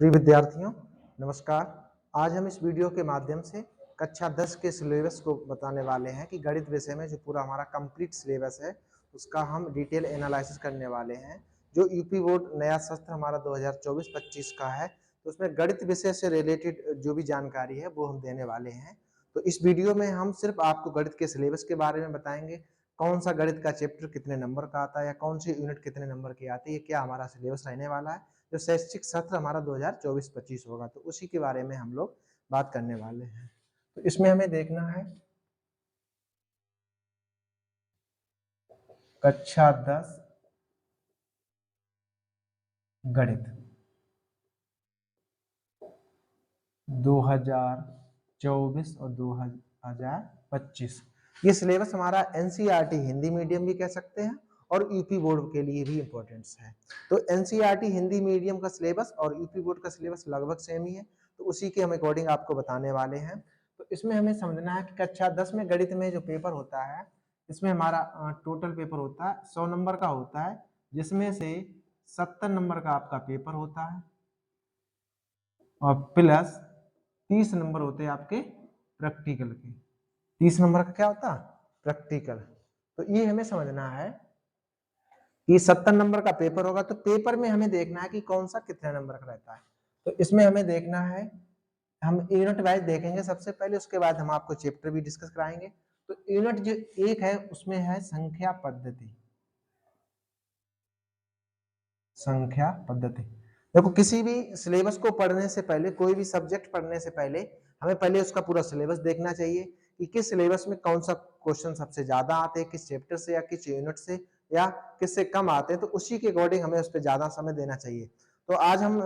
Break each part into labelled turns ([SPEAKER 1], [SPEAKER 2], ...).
[SPEAKER 1] प्रिय विद्यार्थियों, नमस्कार। आज हम इस वीडियो के माध्यम से कक्षा 10 के सिलेबस को बताने वाले हैं कि गणित विषय में जो पूरा हमारा कंप्लीट सिलेबस है उसका हम डिटेल एनालिसिस करने वाले हैं। जो यूपी बोर्ड नया सत्र हमारा 2024-25 का है, तो उसमें गणित विषय से रिलेटेड जो भी जानकारी है वो हम देने वाले हैं। तो इस वीडियो में हम सिर्फ आपको गणित के सिलेबस के बारे में बताएंगे, कौन सा गणित का चैप्टर कितने नंबर का आता है या कौन सी यूनिट कितने नंबर की आती है, क्या हमारा सिलेबस रहने वाला है। जो शैक्षिक सत्र हमारा 2024-25 होगा, तो उसी के बारे में हम लोग बात करने वाले हैं। तो इसमें हमें देखना है कक्षा 10 गणित 2024 और 2025। ये सिलेबस हमारा एनसीईआरटी हिंदी मीडियम भी कह सकते हैं और यूपी बोर्ड के लिए भी इम्पोर्टेंस है। तो एनसीईआरटी हिंदी मीडियम का सिलेबस और यूपी बोर्ड का सिलेबस लगभग सेम ही है, तो उसी के हम अकॉर्डिंग आपको बताने वाले हैं। तो इसमें हमें समझना है कि कक्षा 10 में गणित में जो पेपर होता है, इसमें हमारा टोटल पेपर होता है 100 नंबर का होता है, जिसमें से 70 नंबर का आपका पेपर होता है और प्लस 30 नंबर होते हैं आपके प्रैक्टिकल के। 30 नंबर का क्या होता है? प्रैक्टिकल। तो ये हमें समझना है कि 70 नंबर का पेपर होगा, तो पेपर में हमें देखना है कि कौन सा कितने नंबर का रहता है। तो इसमें हमें देखना है, हम यूनिट वाइज देखेंगे सबसे पहले, उसके बाद हम आपको चैप्टर भी डिस्कस कराएंगे। तो यूनिट जो एक है उसमें है संख्या पद्धति। संख्या पद्धति, देखो किसी भी सिलेबस को पढ़ने से पहले, कोई भी सब्जेक्ट पढ़ने से पहले हमें पहले उसका पूरा सिलेबस देखना चाहिए कि किस सिलेबस में कौन सा क्वेश्चन सबसे ज्यादा आते हैं, किस चैप्टर से या किस यूनिट से, या किससे कम आते हैं। तो उसी के अकॉर्डिंग हमें उस पर ज्यादा समय देना चाहिए। तो आज हम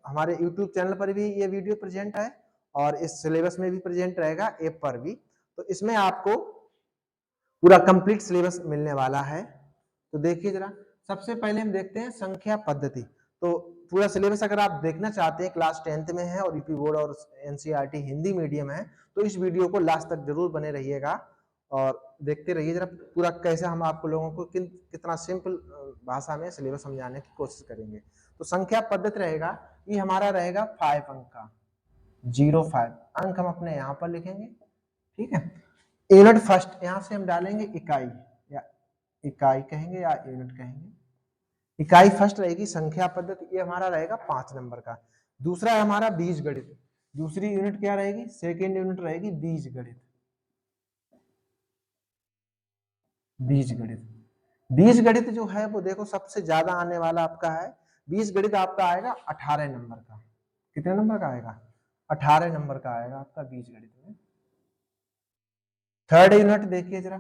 [SPEAKER 1] हमारे यूट्यूब चैनल पर भी ये वीडियो प्रेजेंट है और इस सिलेबस में भी प्रेजेंट रहेगा, ऐप पर भी। तो इसमें आपको पूरा कंप्लीट सिलेबस मिलने वाला है। तो देखिए जरा, सबसे पहले हम देखते हैं संख्या पद्धति। तो पूरा सिलेबस अगर आप देखना चाहते हैं, क्लास 10th में है और यूपी बोर्ड और एनसीईआरटी हिंदी मीडियम है, तो इस वीडियो को लास्ट तक जरूर बने रहिएगा और देखते रहिए जरा पूरा कैसे हम आपको लोगों को कितना सिंपल भाषा में सिलेबस समझाने की कोशिश करेंगे। तो संख्या पद्धति रहेगा, ये हमारा रहेगा 5 अंक का, 05 अंक हम अपने यहाँ पर लिखेंगे। ठीक है, यूनिट फर्स्ट यहाँ से हम डालेंगे इकाई, या इकाई कहेंगे या यूनिट कहेंगे। इकाई फर्स्ट रहेगी संख्या पद्धति, ये हमारा रहेगा 5 नंबर का। दूसरा है हमारा बीज गणित। दूसरी यूनिट क्या रहेगी? सेकेंड यूनिट रहेगी बीज गणित। बीज गणित, बीज गणित जो है वो देखो सबसे ज्यादा आने वाला आपका है। बीज गणित आपका आएगा 18 नंबर का। कितने नंबर का आएगा? 18 नंबर का आएगा आपका बीज गणित में। थर्ड यूनिट देखिए जरा,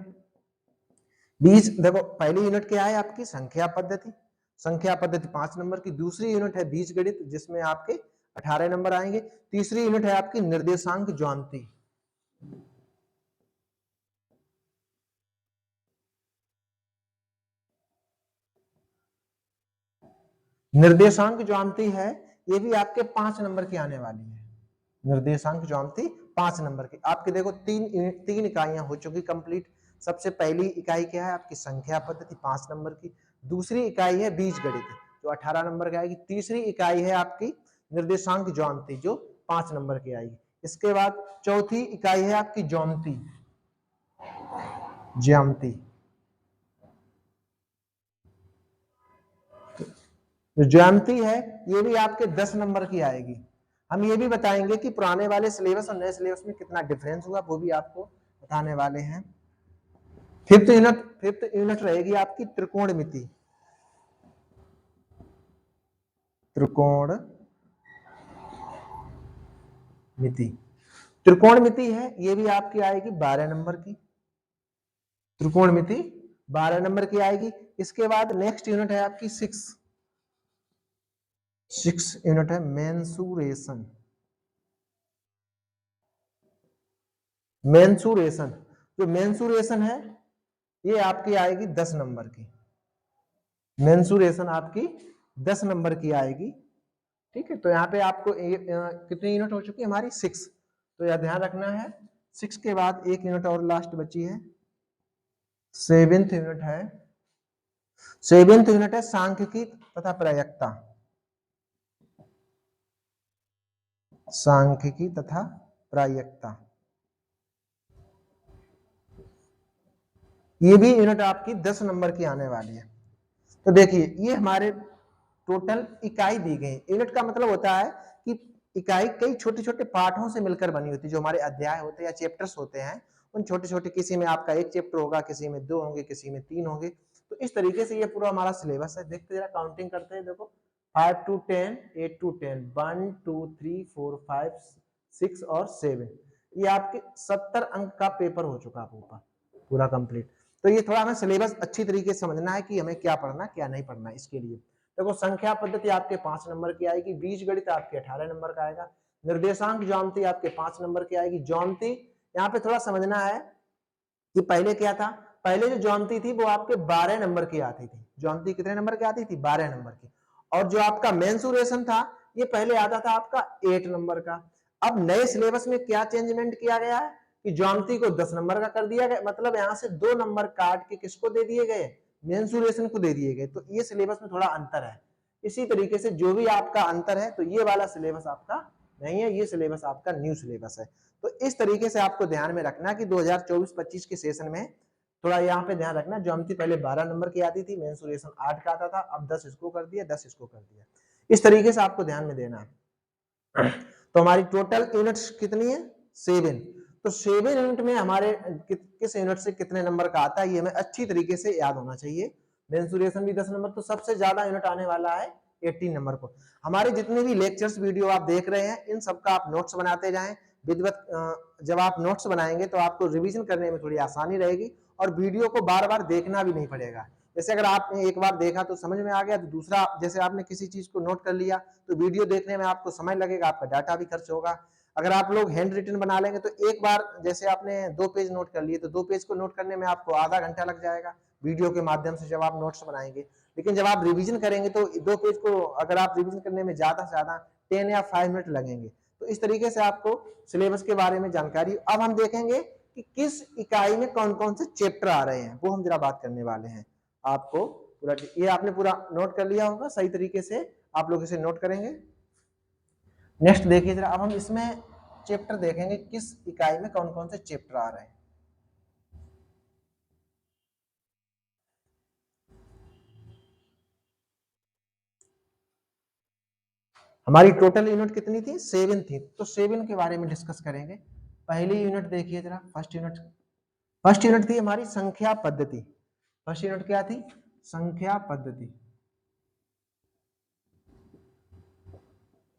[SPEAKER 1] बीज, देखो पहली यूनिट क्या है आपकी? संख्या पद्धति। संख्या पद्धति 5 नंबर की। दूसरी यूनिट है बीज गणित, जिसमें आपके 18 नंबर आएंगे। तीसरी यूनिट है आपकी निर्देशांक ज्यामिति। निर्देशांक ज्यामिति है, ये भी आपके 5 नंबर की आने वाली है। निर्देशांक ज्यामिति 5 नंबर की। आपके देखो तीन इकाइयां हो चुकी कंप्लीट। सबसे पहली इकाई क्या है आपकी? संख्या पद्धति 5 नंबर की। दूसरी इकाई है बीज गणित जो 18 नंबर की आएगी। तीसरी इकाई है आपकी निर्देशांक ज्यामिति जो 5 नंबर की आएगी। इसके बाद चौथी इकाई है आपकी ज्यामिति। ज्यामिति जो ज्यामिति है ये भी आपके 10 नंबर की आएगी। हम ये भी बताएंगे कि पुराने वाले सिलेबस और नए सिलेबस में कितना डिफरेंस हुआ, वो भी आपको बताने वाले हैं। फिफ्थ यूनिट रहेगी आपकी त्रिकोणमिति। त्रिकोण मिति, त्रिकोणमिति है, ये भी आपकी आएगी 12 नंबर की। त्रिकोणमिति 12 नंबर की आएगी। इसके बाद नेक्स्ट यूनिट है आपकी 6 यूनिट है मेंसुरेशन। मेंसुरेशन, जो मेंसुरेशन है ये आपकी आएगी 10 नंबर की। मेंसुरेशन आपकी 10 नंबर की आएगी। ठीक है, तो यहाँ पे आपको कितनी यूनिट हो चुकी है हमारी? 6। तो यह ध्यान रखना है। 6 के बाद एक यूनिट और लास्ट बची है, 7th यूनिट है। 7th यूनिट है सांख्यिकी तथा प्रायिकता। सांख्यिकी तथा प्रायिकता, ये भी यूनिट आपकी 10 नंबर की आने वाली है। तो देखिए ये हमारे टोटल इकाई दी गई। यूनिट का मतलब होता है कि इकाई कई छोटे छोटे पार्टों से मिलकर बनी होती है, जो हमारे अध्याय होते हैं या चैप्टर्स होते हैं, उन छोटे छोटे, किसी में आपका एक चैप्टर होगा, किसी में 2 होंगे, किसी में 3 होंगे। तो इस तरीके से ये पूरा हमारा सिलेबस है। देखते जरा काउंटिंग करते हैं। देखो 5 to 10, 8 to 10, 1 2 3 4 5 6 और 7, ये आपके 70 अंक का पेपर हो चुका है पूरा कंप्लीट। तो ये थोड़ा हमें सिलेबस अच्छी तरीके से समझना है कि हमें क्या पढ़ना क्या नहीं पढ़ना है। इसके लिए देखो संख्या पद्धति आपके 5 नंबर की आएगी, बीजगणित आपके 18 नंबर का आएगा, निर्देशांक ज्यामिति आपके 5 नंबर की आएगी। ज्यामिति यहाँ पे थोड़ा समझना है कि पहले क्या था, पहले जो ज्यामिति थी वो आपके 12 नंबर की आती थी। ज्यामिति कितने नंबर की आती थी? 12 नंबर की। और जो आपका मेंसुरेशन था ये पहले आता था आपका 8 नंबर का। अब नए सिलेबस में क्या चेंजमेंट किया गया है कि ज्यामिति को 10 नंबर का कर दिया गया, मतलब यहाँ से 2 नंबर काट के किसको दे दिए गए? मेंसुरेशन को दे दिए गए। तो ये सिलेबस में थोड़ा अंतर है। इसी तरीके से जो भी आपका अंतर है, तो ये वाला सिलेबस आपका नहीं है, ये सिलेबस आपका न्यू सिलेबस है। तो इस तरीके से आपको ध्यान में रखना कि 2024-25 के सेशन में थोड़ा यहाँ पे ध्यान रखना, ज्योमेट्री पहले 12 नंबर की आती थी, मेंसुरेशन 8 का आता था, अब 10 इसको कर दिया, 10 इसको कर दिया। इस तरीके से आपको ध्यान में देना है। तो हमारी टोटल यूनिट्स कितनी है? 7। तो 7 यूनिट में हमारे किस यूनिट से कितने नंबर का आता है ये हमें अच्छी तरीके से याद होना चाहिए। मेंसुरेशन भी 10 नंबर, तो सबसे ज्यादा यूनिट आने वाला है 18 नंबर को। हमारे जितने भी लेक्चर्स वीडियो आप देख रहे हैं, इन सबका आप नोट्स बनाते जाएं। विधिवत जब आप नोट्स बनाएंगे तो आपको रिवीजन करने में थोड़ी आसानी रहेगी और वीडियो को बार बार देखना भी नहीं पड़ेगा। जैसे अगर आपने एक बार देखा तो समझ में आ गया, तो दूसरा जैसे आपने किसी चीज को नोट कर लिया तो वीडियो देखने में आपको समय लगेगा, आपका डाटा भी खर्च होगा। अगर आप लोग हैंड रिटन बना लेंगे तो एक बार जैसे आपने 2 पेज नोट कर लिए तो 2 पेज को नोट करने में आपको आधा घंटा लग जाएगा वीडियो के माध्यम से जब आप नोट्स बनाएंगे। लेकिन जब आप रिवीजन करेंगे तो 2 पेज को अगर आप रिवीजन करने में ज्यादा से ज्यादा 10 या 5 मिनट लगेंगे। तो इस तरीके से आपको सिलेबस के बारे में जानकारी। अब हम देखेंगे कि किस इकाई में कौन कौन से चैप्टर आ रहे हैं, वो हम जरा बात करने वाले हैं। आपको पूरा ये आपने पूरा नोट कर लिया होगा, सही तरीके से आप लोग इसे नोट करेंगे। नेक्स्ट देखिए जरा, अब हम इसमें चैप्टर देखेंगे किस इकाई में कौन कौन से चैप्टर आ रहे हैं। हमारी टोटल यूनिट कितनी थी? 7 थी। तो 7 के बारे में डिस्कस करेंगे। पहली यूनिट देखिए जरा, फर्स्ट यूनिट थी हमारी संख्या पद्धति। फर्स्ट यूनिट क्या थी? संख्या पद्धति।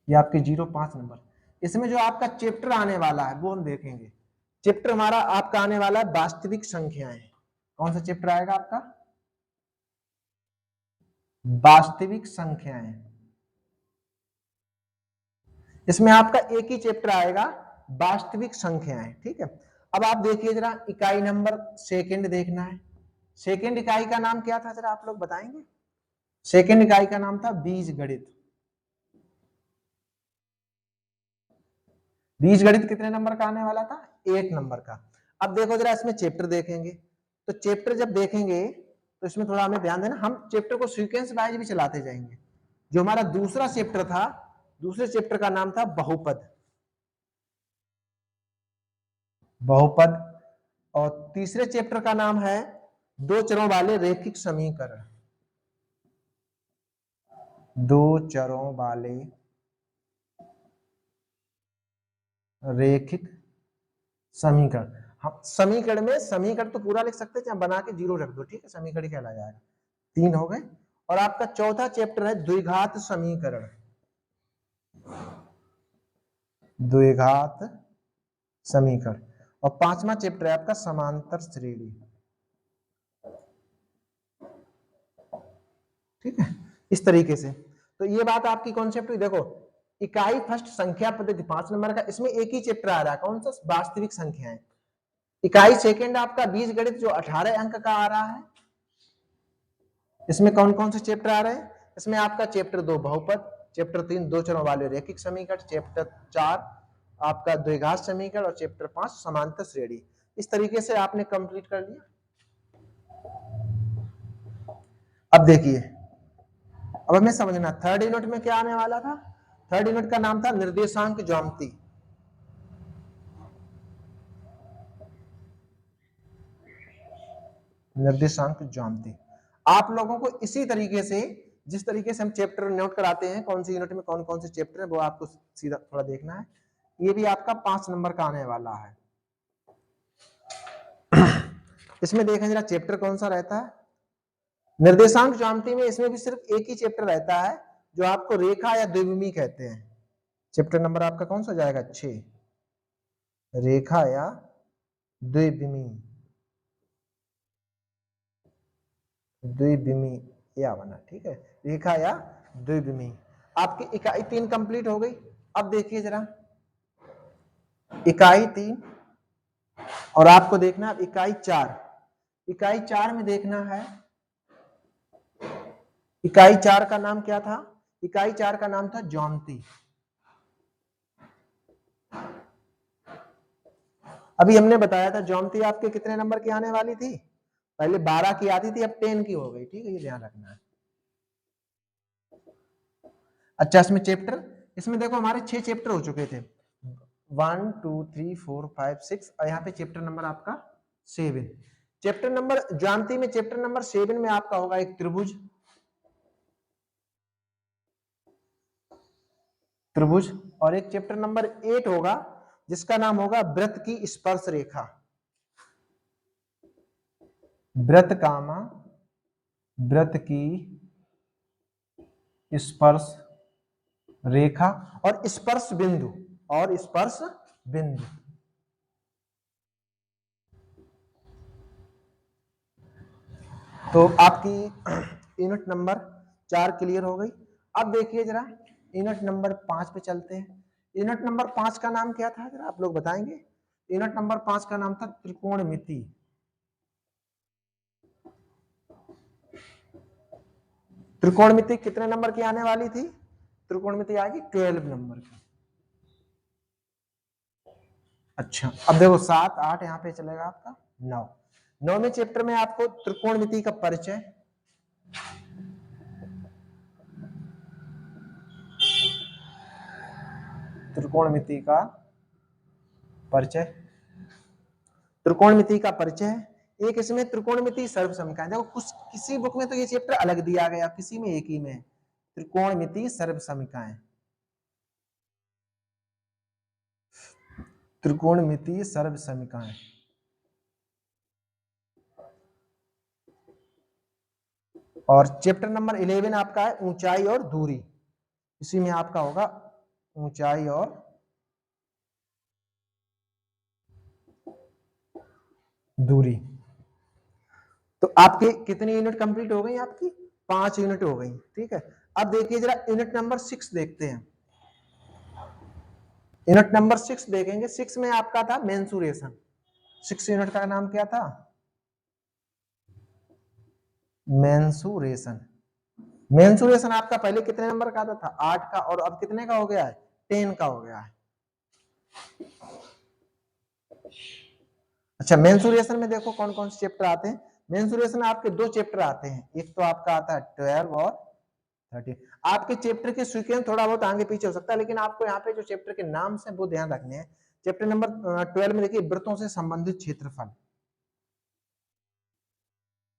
[SPEAKER 1] ये आपके 05 नंबर। इसमें जो आपका चैप्टर आने वाला है वो हम देखेंगे। चैप्टर हमारा आपका आने वाला है वास्तविक संख्याएं। कौन सा चैप्टर आएगा आपका? वास्तविक संख्याएं। इसमें आपका एक ही चैप्टर आएगा, वास्तविक संख्याएं। ठीक है। अब आप देखिए जरा, इकाई नंबर सेकंड देखना है। सेकंड इकाई का नाम क्या था जरा आप लोग बताएंगे? सेकंड इकाई का नाम था बीजगणित। बीजगणित कितने नंबर का आने वाला था? 8 नंबर का। अब देखो जरा, इसमें चैप्टर देखेंगे। तो चैप्टर जब देखेंगे तो इसमें थोड़ा हमें ध्यान देना, हम चैप्टर को सीक्वेंस वाइज भी चलाते जाएंगे। जो हमारा दूसरा चैप्टर था, दूसरे चैप्टर का नाम था बहुपद। बहुपद। और तीसरे चैप्टर का नाम है दो चरों वाले रैखिक समीकरण। दो चरों वाले रैखिक समीकरण। हम समीकरण में समीकरण तो पूरा लिख सकते हैं, बना के 0 रख दो, ठीक है, समीकरण कहला जाएगा। 3 हो गए। और आपका चौथा चैप्टर है द्विघात समीकरण। द्विघात समीकरण। और पांचवा चैप्टर है आपका समांतर श्रेणी। ठीक है, इस तरीके से। तो ये बात आपकी कॉन्सेप्ट हुई। देखो इकाई फर्स्ट संख्या पद्धति 5 नंबर का, इसमें एक ही चैप्टर आ रहा है, कौन सा? वास्तविक संख्याएं। इकाई सेकंड आपका बीजगणित जो 18 अंक का आ रहा है। इसमें कौन कौन से चैप्टर आ रहे हैं? इसमें आपका चैप्टर 2 बहुपद, चैप्टर 3 दो चरों वाले रैखिक समीकरण, चैप्टर 4 आपका द्विघात समीकरण और चैप्टर 5 समांतर श्रेणी। इस तरीके से आपने कंप्लीट कर लिया। अब देखिए, अब हमें समझना थर्ड यूनिट में क्या आने वाला था। थर्ड यूनिट का नाम था निर्देशांक ज्यामिति। निर्देशांक ज्यामिति आप लोगों को इसी तरीके से, जिस तरीके से हम चैप्टर नोट कराते हैं कौन सी यूनिट में कौन कौन से चैप्टर है, वो आपको सीधा थोड़ा देखना है। ये भी आपका 5 नंबर का आने वाला है। इसमें देखें जरा चैप्टर कौन सा रहता है। निर्देशांक ज्यामिति में इसमें भी सिर्फ एक ही चैप्टर रहता है जो आपको रेखा या द्विविमी कहते हैं। चैप्टर नंबर आपका कौन सा जाएगा? 6, रेखा या द्विविमी। द्विविमी या बना, ठीक है, रेखा या द्विविमी। आपकी इकाई 3 कंप्लीट हो गई। अब देखिए जरा इकाई 3 और आपको देखना है इकाई 4। इकाई 4 में देखना है, इकाई 4 का नाम क्या था? इकाई 4 का नाम था ज्यामिति। अभी हमने बताया था ज्यामिति आपके कितने नंबर की आने वाली थी? पहले 12 की आती थी, अब 10 की हो गई, ठीक है, ये ध्यान रखना है। अच्छा इसमें चैप्टर, इसमें देखो हमारे 6 चैप्टर हो चुके थे, 1 2 3 4 5 6 और यहाँ पे चैप्टर नंबर आपका 7। चैप्टर नंबर ज्यामिति में चैप्टर नंबर 7 में आपका होगा एक त्रिभुज, त्रिभुज, और एक चैप्टर नंबर 8 होगा जिसका नाम होगा वृत्त की स्पर्श रेखा। वृत्त कामा वृत्त की स्पर्श रेखा और स्पर्श बिंदु, और स्पर्श बिंदु। तो आपकी यूनिट नंबर 4 क्लियर हो गई। अब देखिए जरा यूनिट नंबर 5 पे चलते हैं। यूनिट नंबर 5 का नाम क्या था जरा आप लोग बताएंगे? यूनिट नंबर 5 का नाम था त्रिकोणमिति। त्रिकोणमिति कितने नंबर की आने वाली थी? त्रिकोणमिति आएगी 12 नंबर की। अच्छा अब देखो 7 8 यहाँ पे चलेगा आपका 9। 9वें चैप्टर में आपको त्रिकोणमिति का परिचय, त्रिकोणमिति का परिचय, त्रिकोणमिति का परिचय। एक इसमें त्रिकोणमिति सर्वसमीकरण, देखो कुछ किसी बुक में तो ये चैप्टर अलग दिया गया, किसी में एक ही में त्रिकोणमिति सर्वसमीकरण, त्रिकोणमिति सर्वसमीकरण। और चैप्टर नंबर 11 आपका है ऊंचाई और दूरी। इसी में आपका होगा ऊंचाई और दूरी। तो आपके कितनी यूनिट कंप्लीट हो गई? आपकी 5 यूनिट हो गई, ठीक है। अब देखिए जरा यूनिट नंबर 6 देखते हैं। यूनिट नंबर 6 देखेंगे। 6 में आपका था मेंसुरेशन। 6 यूनिट का नाम क्या था? मेंसुरेशन। मेंसुरेशन आपका पहले कितने नंबर का आता था? 8 का, और अब कितने का हो गया है? 10 का हो गया है। अच्छा मेंसुरेशन में देखो कौन कौन से चैप्टर आते हैं। मेंसुरेशन आपके 2 चैप्टर आते हैं, एक तो आपका आता है 12 और 13। आपके चैप्टर के सीक्वेंस थोड़ा बहुत आगे पीछे हो सकता है, लेकिन आपको यहाँ पे जो चैप्टर के नाम से वो ध्यान रखने हैं। चैप्टर नंबर 12 में देखिए वृत्तों से संबंधित क्षेत्रफल,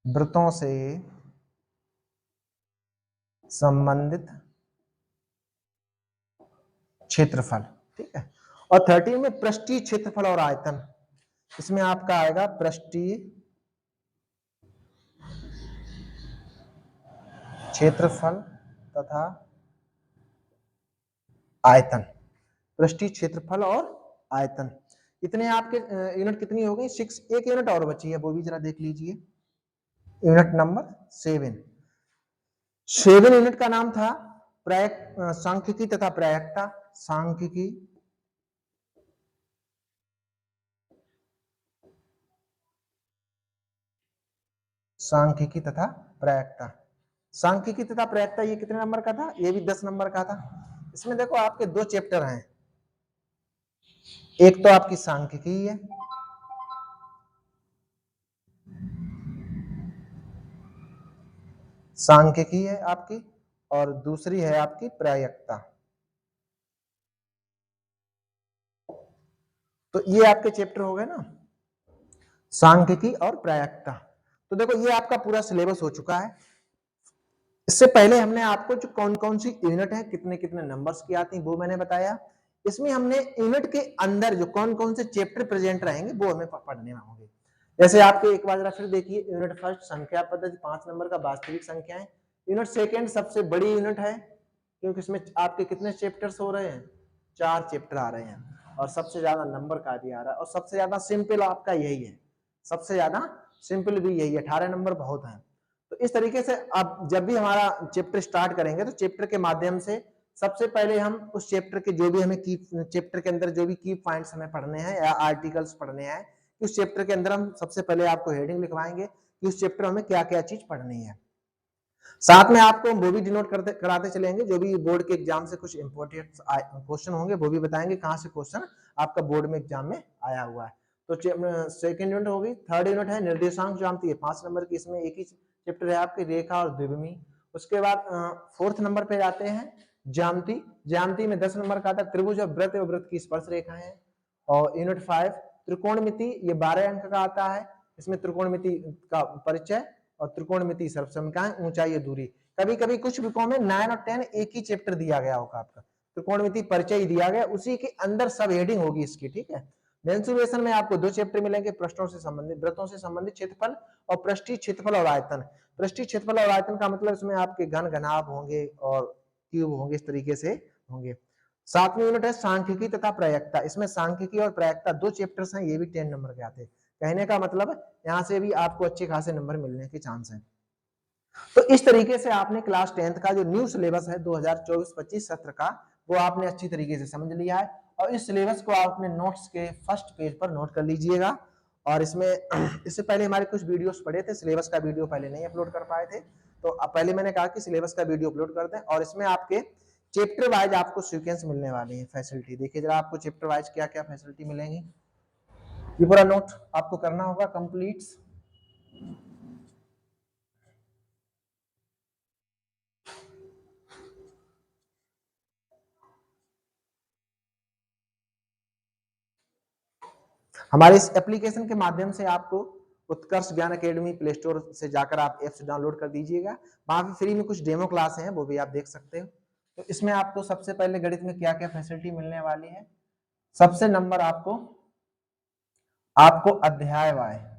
[SPEAKER 1] वृत्तों से संबंधित क्षेत्रफल, ठीक है। और 13 में पृष्ठीय क्षेत्रफल और आयतन। इसमें आपका आएगा पृष्ठीय क्षेत्रफल तथा आयतन, पृष्ठीय क्षेत्रफल और आयतन। इतने आपके यूनिट कितनी हो गई? 6। एक यूनिट और बची है, वो भी जरा देख लीजिए। Unit number 7। 7 यूनिट का नाम था सांख्यिकी तथा प्रायिकता। सांख्यिकी सांख्यिकी तथा प्रायिकता। सांख्यिकी तथा प्रायिकता ये कितने नंबर का था? ये भी 10 नंबर का था। इसमें देखो आपके 2 चैप्टर हैं, एक तो आपकी सांख्यिकी है, सांख्यिकी है आपकी, और दूसरी है आपकी प्रायिकता। तो ये आपके चैप्टर हो गए ना सांख्यिकी और प्रायिकता। तो देखो ये आपका पूरा सिलेबस हो चुका है। इससे पहले हमने आपको जो कौन कौन सी यूनिट है, कितने कितने नंबर्स की आती हैं वो मैंने बताया। इसमें हमने यूनिट के अंदर जो कौन कौन से चैप्टर प्रेजेंट रहेंगे वो हमें पढ़ने होंगे। जैसे आपके एक बार जरा फिर देखिए, यूनिट फर्स्ट संख्या पद्धति 5 नंबर का वास्तविक संख्याएं। यूनिट सेकेंड सबसे बड़ी यूनिट है क्योंकि इसमें आपके कितने चैप्टर्स हो रहे हैं, 4 चैप्टर आ रहे हैं और सबसे ज्यादा नंबर का भी आ रहा है और सबसे ज्यादा सिंपल आपका यही है, सबसे ज्यादा सिंपल भी यही है, 18 नंबर बहुत है। तो इस तरीके से आप जब भी हमारा चैप्टर स्टार्ट करेंगे तो चैप्टर के माध्यम से सबसे पहले हम उस चैप्टर के जो भी हमें की चैप्टर के अंदर जो भी की पॉइंट्स हमें पढ़ने हैं या आर्टिकल्स पढ़ने हैं, उस चैप्टर के अंदर हम सबसे पहले आपको हेडिंग लिखवाएंगे कि उस चैप्टर में क्या क्या चीज पढ़नी है। साथ में आपको वो भी डिनोट कराते चलेंगे जो भी बोर्ड के एग्जाम से कुछ इंपोर्टेंट क्वेश्चन होंगे वो भी बताएंगे कहां से क्वेश्चन आपका बोर्ड में एग्जाम में आया हुआ है। तो सेकंड यूनिट होगी। थर्ड यूनिट है निर्देशांक ज्यामिति है 5 नंबर की, इसमें एक ही चैप्टर है आपकी रेखा और द्विविमी। उसके बाद फोर्थ नंबर पे जाते हैं ज्यामिति। ज्यामिति में 10 नंबर का आता है त्रिभुज और वृत्त और वृत्त की स्पर्श रेखा है। और यूनिट 5 त्रिकोणमिति, ये 12 अंक का आता है। इसमें त्रिकोणमिति का परिचय और त्रिकोणमिति सर्वसमकाएं, ऊंचाई और दूरी। कभी कभी कुछ बुकों में 9 और 10 एक ही चैप्टर दिया गया होगा, आपका त्रिकोणमिति परिचय ही दिया गया, उसी के अंदर सब हेडिंग होगी इसकी, ठीक है। मेंसुरेशन में आपको 2 चैप्टर मिलेंगे, पृष्ठों से संबंधित, वृत्तों से संबंधित क्षेत्रफल और पृष्ठीय क्षेत्रफल और आयतन। पृष्ठीय क्षेत्रफल और आयतन का मतलब इसमें आपके घन घनाभ होंगे और क्यूब होंगे, इस तरीके से होंगे। 7वीं यूनिट है सांख्यिकी तथा प्रायिकता। इसमें सांख्यिकी और प्रायिकता 2 चैप्टर्स हैं, ये भी 10 नंबर के आते हैं। कहने का मतलब यहां से भी आपको अच्छे खासे नंबर मिलने के चांस है। तो इस तरीके से आपने क्लास 10th का जो न्यू सिलेबस है 2024-25 सत्र का, वो आपने अच्छी तरीके से समझ लिया है। और इस सिलेबस को आप अपने नोट्स के फर्स्ट पेज पर नोट कर लीजिएगा। और इसमें इससे पहले हमारे कुछ वीडियोस पड़े थे, सिलेबस का वीडियो पहले नहीं अपलोड कर पाए थे, तो अब पहले मैंने कहा कि सिलेबस का वीडियो अपलोड कर दें। और इसमें आपके चैप्टर वाइज आपको सीक्वेंस मिलने वाली है, फैसिलिटी देखिए जरा आपको चैप्टर वाइज क्या क्या फैसिलिटी मिलेंगी। ये पूरा नोट आपको करना होगा कंप्लीट। हमारे इस एप्लीकेशन के माध्यम से आपको उत्कर्ष ज्ञान अकेडमी प्ले स्टोर से जाकर आप एप्स डाउनलोड कर दीजिएगा। वहां पे फ्री में कुछ डेमो क्लास हैं, वो भी आप देख सकते हो। तो इसमें आपको सबसे पहले गणित में क्या क्या फैसिलिटी मिलने वाली है। सबसे नंबर आपको अध्यायवार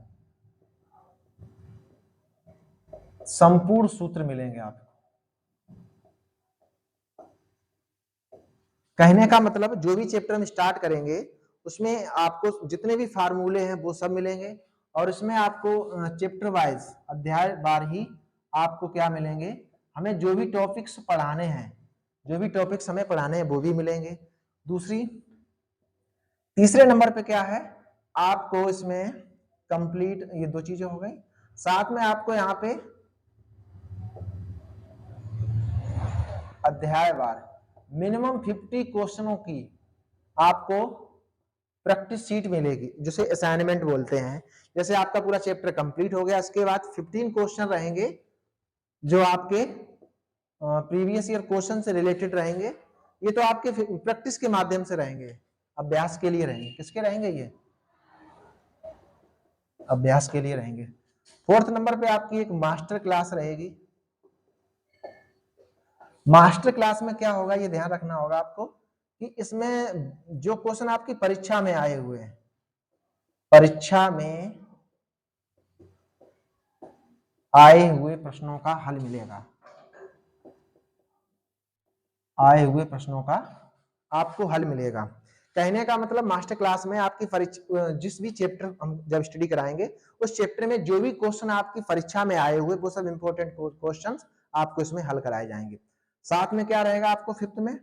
[SPEAKER 1] संपूर्ण सूत्र मिलेंगे आपको। कहने का मतलब जो भी चैप्टर हम स्टार्ट करेंगे उसमें आपको जितने भी फार्मूले हैं वो सब मिलेंगे। और इसमें आपको चैप्टर वाइज अध्याय वार ही आपको क्या मिलेंगे, हमें जो भी टॉपिक्स पढ़ाने हैं, जो भी टॉपिक्स हमें पढ़ाने हैं वो भी मिलेंगे। तीसरे नंबर पे क्या है, आपको इसमें कंप्लीट, ये 2 चीजें हो गई। साथ में आपको यहाँ पे अध्यायवार मिनिमम 50 क्वेश्चनों की आपको प्रैक्टिस शीट मिलेगी, जिसे असाइनमेंट बोलते हैं। जैसे आपका पूरा चैप्टर कंप्लीट हो गया, इसके बाद 15 क्वेश्चन रहेंगे जो आपके प्रीवियस ईयर क्वेश्चन से रिलेटेड रहेंगे। ये तो आपके प्रैक्टिस के माध्यम से रहेंगे, अभ्यास के लिए रहेंगे। किसके रहेंगे ये? अभ्यास के लिए रहेंगे। 4th नंबर पे आपकी एक मास्टर क्लास रहेगी। मास्टर क्लास में क्या होगा ये ध्यान रखना होगा आपको कि इसमें जो क्वेश्चन आपकी परीक्षा में आए हुए हैं, परीक्षा में आए हुए प्रश्नों का हल मिलेगा। आए हुए प्रश्नों का आपको हल मिलेगा। कहने का मतलब मास्टर क्लास में आपकी परीक्षा, जिस भी चैप्टर हम जब स्टडी कराएंगे उस चैप्टर में जो भी क्वेश्चन आपकी परीक्षा में आए हुए वो सब इंपॉर्टेंट क्वेश्चंस आपको इसमें हल कराए जाएंगे। साथ में क्या रहेगा आपको 5th में,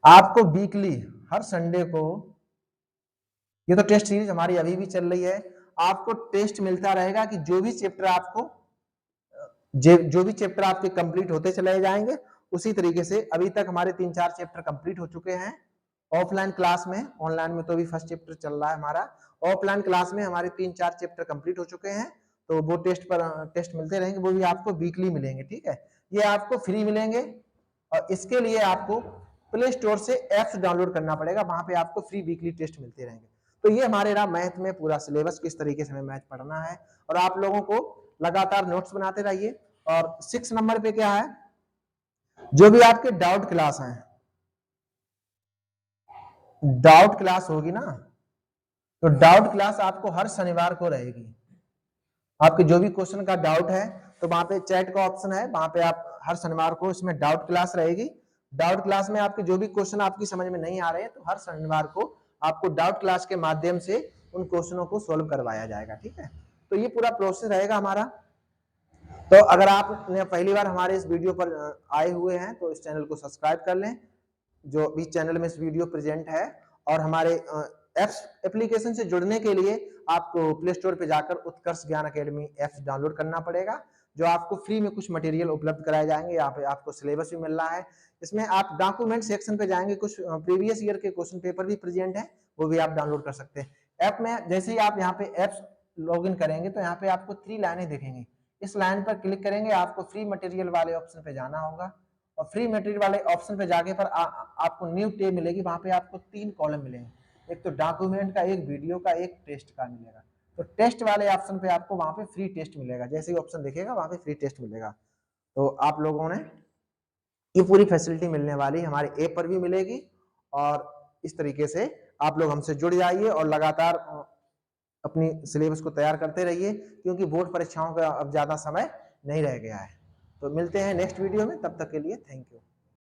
[SPEAKER 1] आपको वीकली हर संडे को, ये तो टेस्ट सीरीज हमारी अभी भी चल रही है, आपको टेस्ट मिलता रहेगा कि जो भी चैप्टर आपके कंप्लीट होते चले जाएंगे। उसी तरीके से अभी तक हमारे 3-4 चैप्टर कंप्लीट हो चुके हैं ऑफलाइन क्लास में। ऑनलाइन में तो अभी फर्स्ट चैप्टर चल रहा है हमारा। ऑफलाइन क्लास में हमारे 3-4 चैप्टर कंप्लीट हो चुके हैं, तो वो टेस्ट मिलते रहेंगे, वो भी आपको वीकली मिलेंगे, ठीक है। ये आपको फ्री मिलेंगे और इसके लिए आपको प्ले स्टोर से एप्स डाउनलोड करना पड़ेगा, वहां पे आपको फ्री वीकली टेस्ट मिलते रहेंगे। तो ये हमारे रहा मैथ में पूरा सिलेबस, किस तरीके से हमें मैथ पढ़ना है, और आप लोगों को लगातार नोट्स बनाते रहिए। और 6 नंबर पे क्या है, जो भी आपके डाउट क्लास हैं, डाउट क्लास होगी ना, तो डाउट क्लास आपको हर शनिवार को रहेगी। आपके जो भी क्वेश्चन का डाउट है, तो वहां पे चैट का ऑप्शन है, वहां पे आप हर शनिवार को इसमें डाउट क्लास रहेगी। डाउट क्लास में आपके जो भी क्वेश्चन आपकी समझ में नहीं आ रहे हैं, तो हर शनिवार को आपको डाउट क्लास के माध्यम से उन क्वेश्चनों को सोल्व करवाया जाएगा। ठीक है, तो ये पूरा प्रोसेस रहेगा हमारा। तो अगर आपने पहली बार हमारे इस वीडियो पर आए हुए हैं, तो इस चैनल को सब्सक्राइब कर लें, जो भी चैनल में इस वीडियो प्रेजेंट है। और हमारे एप्स एप्लीकेशन से जुड़ने के लिए आपको प्ले स्टोर पे जाकर उत्कर्ष ज्ञान अकेडमी एप्स डाउनलोड करना पड़ेगा, जो आपको फ्री में कुछ मटेरियल उपलब्ध कराए जाएंगे। यहाँ पे आपको सिलेबस भी मिल रहा है। इसमें आप डॉक्यूमेंट सेक्शन पे जाएंगे, कुछ प्रीवियस ईयर के क्वेश्चन पेपर भी प्रेजेंट है, वो भी आप डाउनलोड कर सकते हैं। ऐप में जैसे ही आप यहाँ पे एप्स लॉग इन करेंगे, तो यहाँ पे आपको 3 लाइनें दिखेंगी। इस लाइन पर क्लिक करेंगे, आपको फ्री मटेरियल वाले ऑप्शन पे जाना होगा, और फ्री मटेरियल वाले ऑप्शन पे जाके पर आपको न्यू टेब मिलेगी। वहां पे आपको 3 कॉलम मिलेंगे, एक तो डॉक्यूमेंट का, एक वीडियो का, एक टेस्ट का मिलेगा। तो टेस्ट वाले ऑप्शन पे आपको वहां पे फ्री टेस्ट मिलेगा, जैसे ही ऑप्शन दिखेगा वहां पे फ्री टेस्ट मिलेगा। तो आप लोगों ने ये पूरी फैसिलिटी मिलने वाली हमारे ऐप पर भी मिलेगी। और इस तरीके से आप लोग हमसे जुड़ जाइए और लगातार अपनी सिलेबस को तैयार करते रहिए, क्योंकि बोर्ड परीक्षाओं का अब ज्यादा समय नहीं रह गया है। तो मिलते हैं नेक्स्ट वीडियो में, तब तक के लिए थैंक यू।